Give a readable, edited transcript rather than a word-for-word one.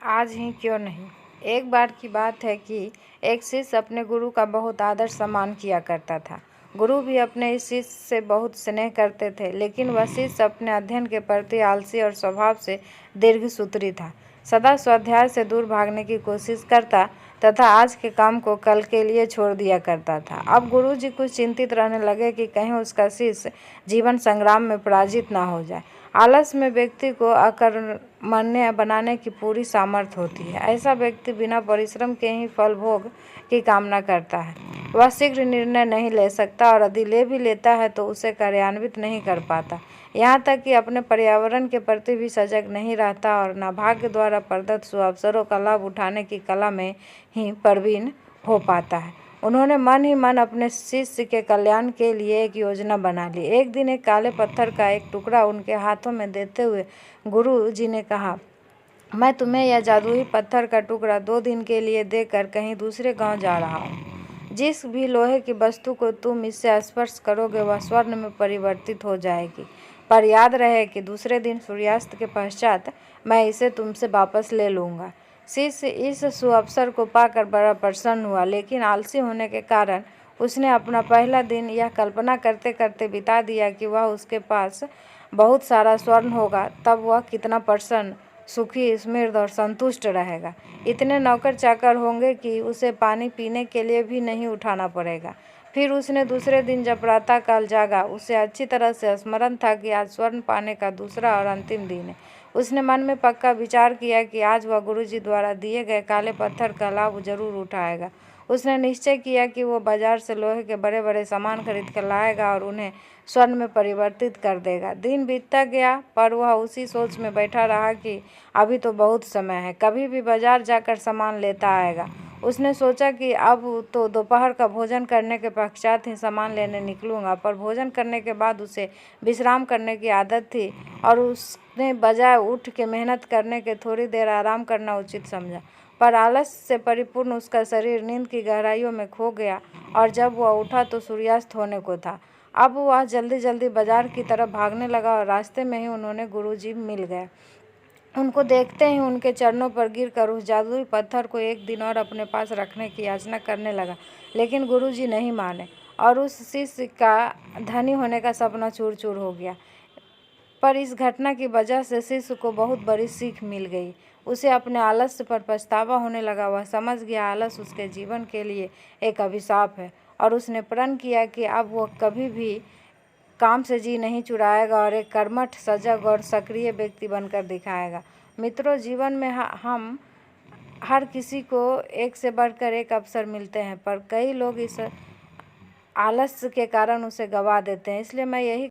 आज ही क्यों नहीं। एक बार की बात है कि एक शिष्य अपने गुरु का बहुत आदर सम्मान किया करता था। गुरु भी अपने इस शिष्य से बहुत स्नेह करते थे, लेकिन वह शिष्य अपने अध्ययन के प्रति आलसी और स्वभाव से दीर्घसूत्री था। सदा स्वाध्याय से दूर भागने की कोशिश करता तथा आज के काम को कल के लिए छोड़ दिया करता था। अब गुरु जी कुछ चिंतित रहने लगे कि कहीं उसका शिष्य जीवन संग्राम में पराजित ना हो जाए। आलस में व्यक्ति को अकर्मण्य बनाने की पूरी सामर्थ्य होती है। ऐसा व्यक्ति बिना परिश्रम के ही फल भोग की कामना करता है। वह शीघ्र निर्णय नहीं ले सकता और यदि ले भी लेता है तो उसे कार्यान्वित नहीं कर पाता। यहाँ तक कि अपने पर्यावरण के प्रति भी सजग नहीं रहता और न भाग्य द्वारा प्रदत्त सुअवसरों का लाभ उठाने की कला में ही प्रवीण हो पाता है। उन्होंने मन ही मन अपने शिष्य के कल्याण के लिए एक योजना बना ली। एक दिन एक काले पत्थर का एक टुकड़ा उनके हाथों में देते हुए गुरु जी ने कहा, मैं तुम्हें यह जादुई पत्थर का टुकड़ा 2 दिन के लिए देकर कहीं दूसरे गांव जा रहा हूँ। जिस भी लोहे की वस्तु को तुम इससे स्पर्श करोगे वह स्वर्ण में परिवर्तित हो जाएगी, पर याद रहे कि दूसरे दिन सूर्यास्त के पश्चात मैं इसे तुमसे वापस ले लूँगा। शिष्य इस सुअवसर को पाकर बड़ा प्रसन्न हुआ, लेकिन आलसी होने के कारण उसने अपना पहला दिन यह कल्पना करते करते बिता दिया कि वह उसके पास बहुत सारा स्वर्ण होगा, तब वह कितना प्रसन्न, सुखी, समृद्ध और संतुष्ट रहेगा। इतने नौकर चाकर होंगे कि उसे पानी पीने के लिए भी नहीं उठाना पड़ेगा। फिर उसने दूसरे दिन जब प्रातःकाल जागा, उसे अच्छी तरह से स्मरण था कि आज स्वर्ण पाने का दूसरा और अंतिम दिन है। उसने मन में पक्का विचार किया कि आज वह गुरुजी द्वारा दिए गए काले पत्थर का लाभ जरूर उठाएगा। उसने निश्चय किया कि वो बाजार से लोहे के बड़े बड़े सामान खरीद कर लाएगा और उन्हें स्वर्ण में परिवर्तित कर देगा। दिन बीतता गया, पर वह उसी सोच में बैठा रहा कि अभी तो बहुत समय है, कभी भी बाजार जाकर सामान लेता आएगा। उसने सोचा कि अब तो दोपहर का भोजन करने के पश्चात ही सामान लेने निकलूँगा, पर भोजन करने के बाद उसे विश्राम करने की आदत थी और उसने बजाय उठ के मेहनत करने के थोड़ी देर आराम करना उचित समझा। पर आलस से परिपूर्ण उसका शरीर नींद की गहराइयों में खो गया और जब वह उठा तो सूर्यास्त होने को था। अब वह जल्दी जल्दी बाजार की तरफ भागने लगा और रास्ते में ही उन्होंने गुरुजी मिल गए। उनको देखते ही उनके चरणों पर गिरकर उस जादुई पत्थर को एक दिन और अपने पास रखने की याचना करने लगा, लेकिन गुरुजी नहीं माने और उस शिष्य का धनी होने का सपना चूर चूर हो गया। पर इस घटना की वजह से शिष्य को बहुत बड़ी सीख मिल गई। उसे अपने आलस्य पर पछतावा होने लगा। वह समझ गया आलस उसके जीवन के लिए एक अभिशाप है और उसने प्रण किया कि अब वह कभी भी काम से जी नहीं चुराएगा और एक कर्मठ, सजग और सक्रिय व्यक्ति बनकर दिखाएगा। मित्रों, जीवन में हम हर किसी को एक से बढ़कर एक अवसर मिलते हैं, पर कई लोग इस आलस्य के कारण उसे गंवा देते हैं। इसलिए मैं यही